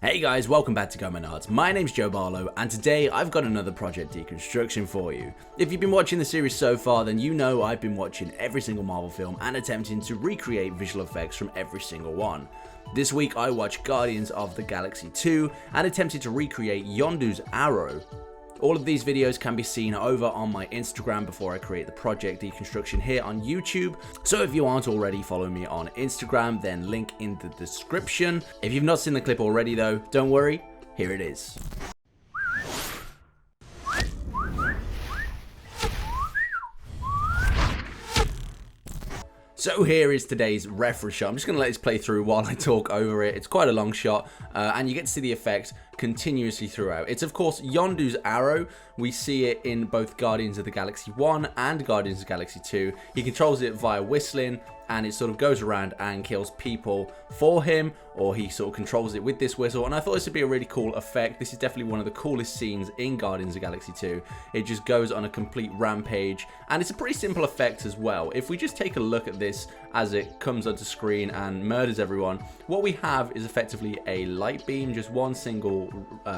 Hey guys, welcome back to Goatman. My name's Joe Barlow, and today I've got another project Deconstruction for you. If you've been watching the series so far, then you know I've been watching every single Marvel film and attempting to recreate visual effects from every single one. This week I watched Guardians of the Galaxy 2 and attempted to recreate Yondu's arrow. All of these videos can be seen over on my Instagram before I create the project Deconstruction here on YouTube. So if you aren't already following me on Instagram, then link in the description. If you've not seen the clip already though, don't worry, here it is. So here is today's reference shot. I'm just going to let this play through while I talk over it. It's quite a long shot, and you get to see the effect continuously throughout. It's of course Yondu's arrow. We see it in both Guardians of the Galaxy 1 and Guardians of the Galaxy 2. He controls it via whistling, and it sort of goes around and kills people for him, or he sort of controls it with this whistle. And I thought this would be a really cool effect. This is definitely one of the coolest scenes in Guardians of the Galaxy 2. It just goes on a complete rampage, and it's a pretty simple effect as well. If we just take a look at this as it comes onto screen and murders everyone, what we have is effectively a light beam, just one single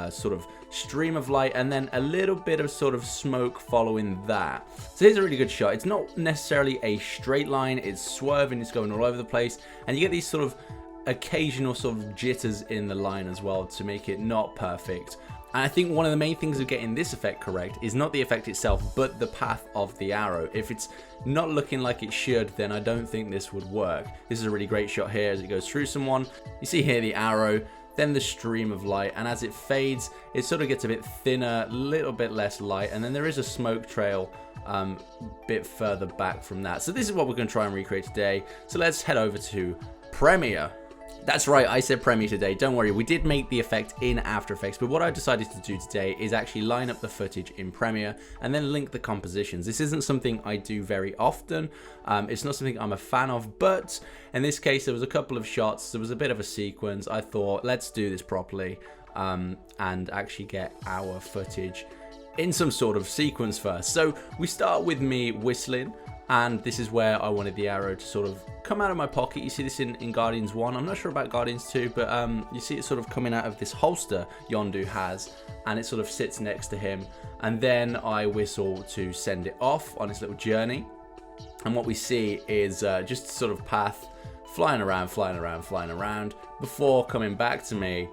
sort of stream of light, and then a little bit of sort of smoke following that. So here's a really good shot. It's not necessarily a straight line, it's swerving, it's going all over the place, and you get these sort of occasional sort of jitters in the line as well to make it not perfect. And I think one of the main things of getting this effect correct is not the effect itself, but the path of the arrow. If it's not looking like it should, then I don't think this would work. This is a really great shot here as it goes through someone. You see here the arrow, then the stream of light, and as it fades, it sort of gets a bit thinner, a little bit less light, and then there is a smoke trail a bit further back from that. So this is what we're going to try and recreate today. So let's head over to Premiere. That's right, I said Premiere today. Don't worry, we did make the effect in After Effects, but what I decided to do today is actually line up the footage in Premiere and then link the compositions. This isn't something I do very often. It's not something I'm a fan of, but in this case, there was a couple of shots. There was a bit of a sequence. I thought, let's do this properly and actually get our footage in some sort of sequence first. So we start with me whistling, and this is where I wanted the arrow to sort of come out of my pocket. You see this in Guardians 1. I'm not sure about Guardians 2, but you see it sort of coming out of this holster Yondu has, and it sort of sits next to him. And then I whistle to send it off on its little journey. And what we see is just sort of path flying around before coming back to me.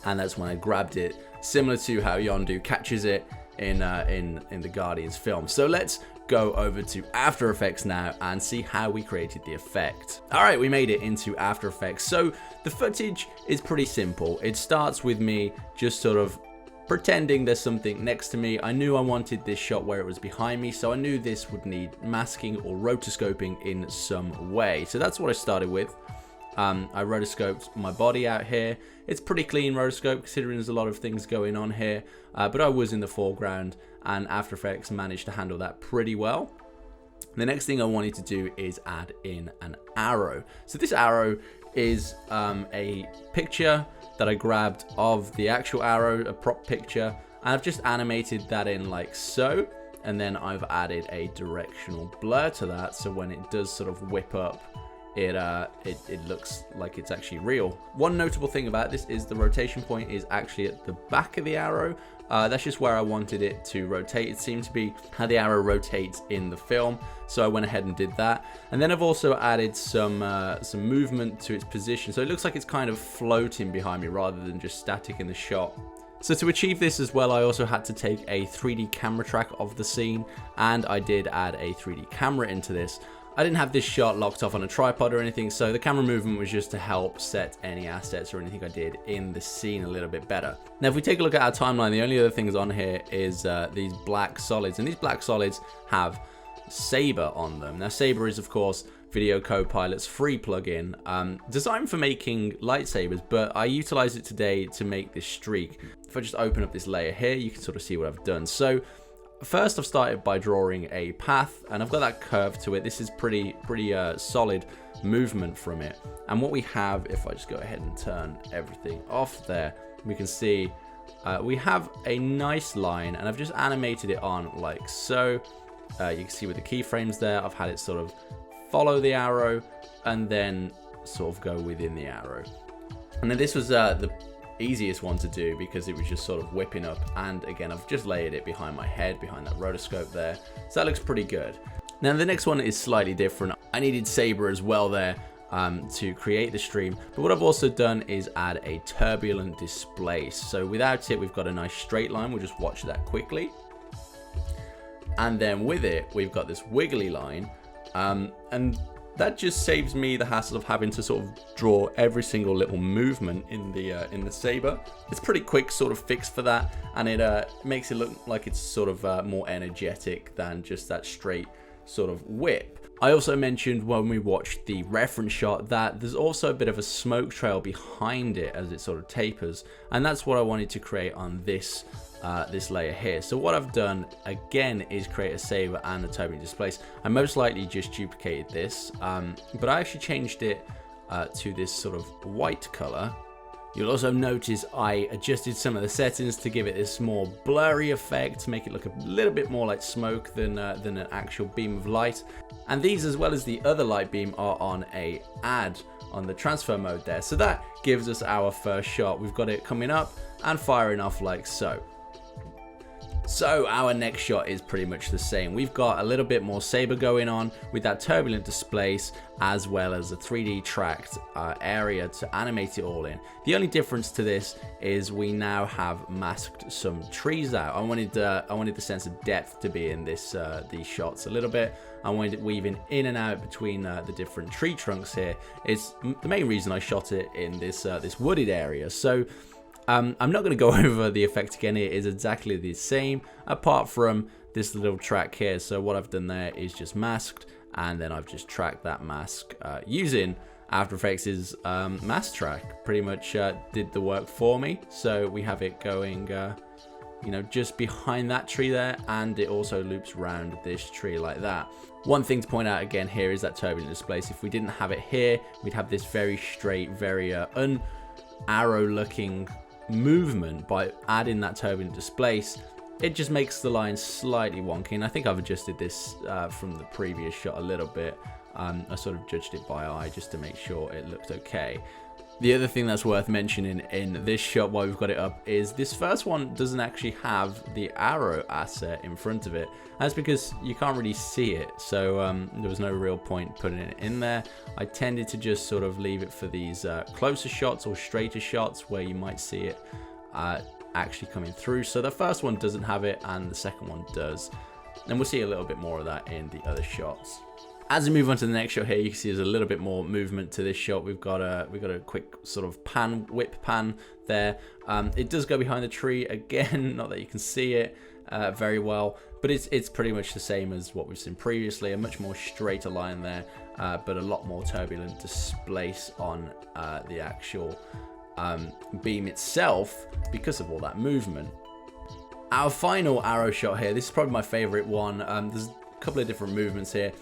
And that's when I grabbed it, similar to how Yondu catches it in the Guardians film. So let's go over to After Effects now and see how we created the effect. All right, we made it into After Effects. So the footage is pretty simple. It starts with me just sort of pretending there's something next to me. I knew I wanted this shot where it was behind me, so I knew this would need masking or rotoscoping in some way. So that's what I started with. I rotoscoped my body out here. It's pretty clean rotoscope considering there's a lot of things going on here, but I was in the foreground and After Effects managed to handle that pretty well. The next thing I wanted to do is add in an arrow. So this arrow is a picture that I grabbed of the actual arrow, a prop picture, and I've just animated that in like so, and then I've added a directional blur to that, so when it does sort of whip up, it looks like it's actually real. One notable thing about this is the rotation point is actually at the back of the arrow. That's just where I wanted it to rotate. It seemed to be how the arrow rotates in the film, so I went ahead and did that. And then I've also added some movement to its position, so it looks like it's kind of floating behind me rather than just static in the shot. So to achieve this as well, I also had to take a 3D camera track of the scene, and I did add a 3D camera into this. I didn't have this shot locked off on a tripod or anything, so the camera movement was just to help set any assets or anything I did in the scene a little bit better. Now, if we take a look at our timeline, the only other things on here is these black solids, and these black solids have Saber on them. Now, Saber is, of course, Video Copilot's free plugin, designed for making lightsabers, but I utilized it today to make this streak. If I just open up this layer here, you can sort of see what I've done. So first, I've started by drawing a path, and I've got that curve to it. This is pretty solid movement from it. And what we have, if I just go ahead and turn everything off there, we can see we have a nice line, and I've just animated it on like so. You can see with the keyframes there, I've had it sort of follow the arrow and then sort of go within the arrow. And then this was the easiest one to do because it was just sort of whipping up. And again, I've just layered it behind my head, behind that rotoscope there. So that looks pretty good. Now the next one is slightly different. I needed Saber as well there to create the stream. But what I've also done is add a turbulent displace. So without it, we've got a nice straight line. We'll just watch that quickly. And then with it, we've got this wiggly line. And that just saves me the hassle of having to sort of draw every single little movement in the Saber. It's pretty quick sort of fix for that, and it makes it look like it's sort of more energetic than just that straight sort of whip. I also mentioned when we watched the reference shot that there's also a bit of a smoke trail behind it as it sort of tapers, and that's what I wanted to create on this this layer here. So what I've done again is create a Saber and a turbulent displace. I most likely just duplicated this, but I actually changed it to this sort of white color. You'll also notice I adjusted some of the settings to give it this more blurry effect, to make it look a little bit more like smoke than an actual beam of light. And these, as well as the other light beam, are on a add on the transfer mode there. So that gives us our first shot. We've got it coming up and firing off like so. So our next shot is pretty much the same. We've got a little bit more Saber going on with that turbulent displace, as well as a 3D tracked area to animate it all in. The only difference to this is we now have masked some trees out. I wanted the sense of depth to be in this these shots a little bit. I wanted it weaving in and out between the different tree trunks here. It's the main reason I shot it in this this wooded area. So I'm not going to go over the effect again. It is exactly the same, apart from this little track here. So what I've done there is just masked, and then I've just tracked that mask using After Effects' mask track. Pretty much did the work for me. So we have it going, you know, just behind that tree there, and it also loops around this tree like that. One thing to point out again here is that turbulent displace. If we didn't have it here, we'd have this very straight, very un-arrow looking movement. By adding that turbulent displace, it just makes the line slightly wonky, and I think I've adjusted this from the previous shot a little bit. I sort of judged it by eye just to make sure it looked okay. The other thing that's worth mentioning in this shot while we've got it up is this first one doesn't actually have the arrow asset in front of it. That's because you can't really see it, so there was no real point putting it in there. I tended to just sort of leave it for these closer shots or straighter shots where you might see it actually coming through. So the first one doesn't have it and the second one does, and we'll see a little bit more of that in the other shots. As we move on to the next shot here, you can see there's a little bit more movement to this shot. We've got a quick sort of pan, whip pan there. It does go behind the tree again, not that you can see it very well, but it's pretty much the same as what we've seen previously. A much more straighter line there, but a lot more turbulent displace on the actual beam itself because of all that movement. Our final arrow shot here, this is probably my favorite one. There's a couple of different movements here.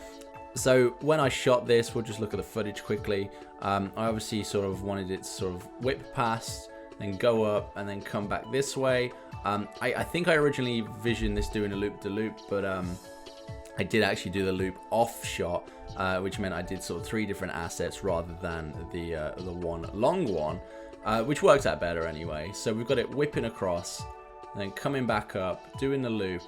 So when I shot this, we'll just look at the footage quickly. I obviously sort of wanted it to sort of whip past, then go up, and then come back this way. I think I originally visioned this doing a loop-de-loop, but I did actually do the loop off shot, which meant I did sort of 3 different assets rather than the one long one, which worked out better anyway. So we've got it whipping across, and then coming back up, doing the loop,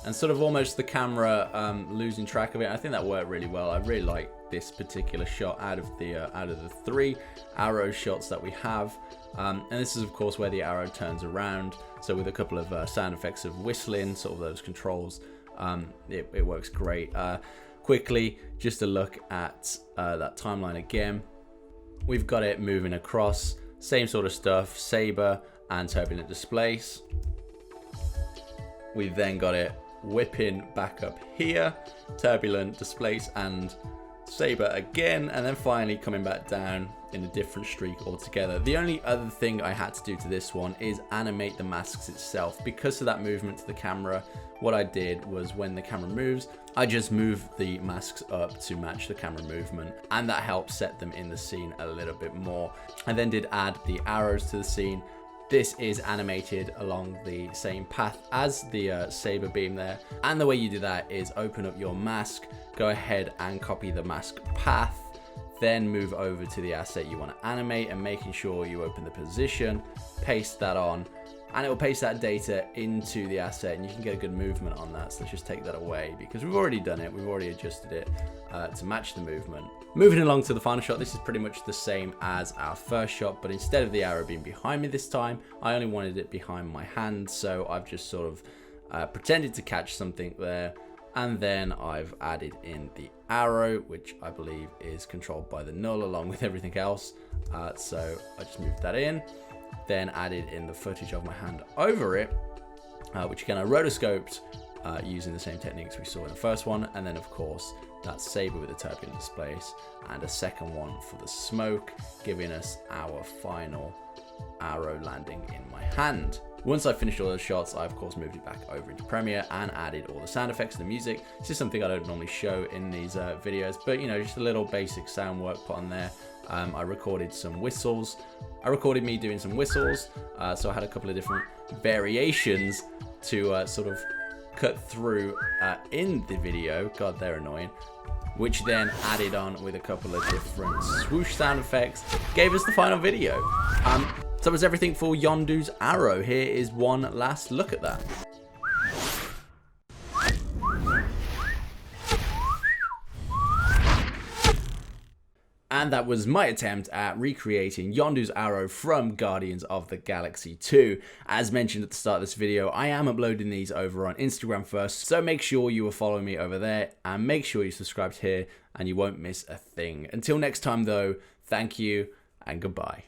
and sort of almost the camera losing track of it. I think that worked really well. I really like this particular shot out of the 3 arrow shots that we have. And this is of course where the arrow turns around. So with a couple of sound effects of whistling, sort of those controls, it works great. Quickly, just a look at that timeline again. We've got it moving across, same sort of stuff, Saber and turbulent displace. We've then got it whipping back up here, turbulent displace and Saber again, and then finally coming back down in a different streak altogether. The only other thing I had to do to this one is animate the masks itself. Because of that movement to the camera, what I did was when the camera moves, I just move the masks up to match the camera movement, and that helps set them in the scene a little bit more. I then did add the arrows to the scene. This is animated along the same path as the Saber beam there. And the way you do that is open up your mask, go ahead and copy the mask path then move over to the asset you want to animate and making sure you open the position, paste that on, and it will paste that data into the asset, and you can get a good movement on that. So let's just take that away because we've already done it. We've already adjusted it to match the movement. Moving along to the final shot, this is pretty much the same as our first shot, but instead of the arrow being behind me this time, I only wanted it behind my hand. So I've just sort of pretended to catch something there. And then I've added in the arrow, which I believe is controlled by the null along with everything else. So I just moved that in, then added in the footage of my hand over it, which again I rotoscoped using the same techniques we saw in the first one. And then of course that saber with the turbulent displace and a second one for the smoke, giving us our final arrow landing in my hand. Once I finished all those shots, I of course moved it back over into Premiere and added all the sound effects and the music. This is something I don't normally show in these videos, but you know, just a little basic sound work put on there. I recorded some whistles. I recorded me doing some whistles, so I had a couple of different variations to sort of cut through in the video. God, they're annoying. Which then added on with a couple of different swoosh sound effects, gave us the final video. So that was everything for Yondu's arrow. Here is one last look at that. And that was my attempt at recreating Yondu's arrow from Guardians of the Galaxy 2. As mentioned at the start of this video, I am uploading these over on Instagram first, so make sure you are following me over there and make sure you're subscribed here and you won't miss a thing. Until next time though, thank you and goodbye.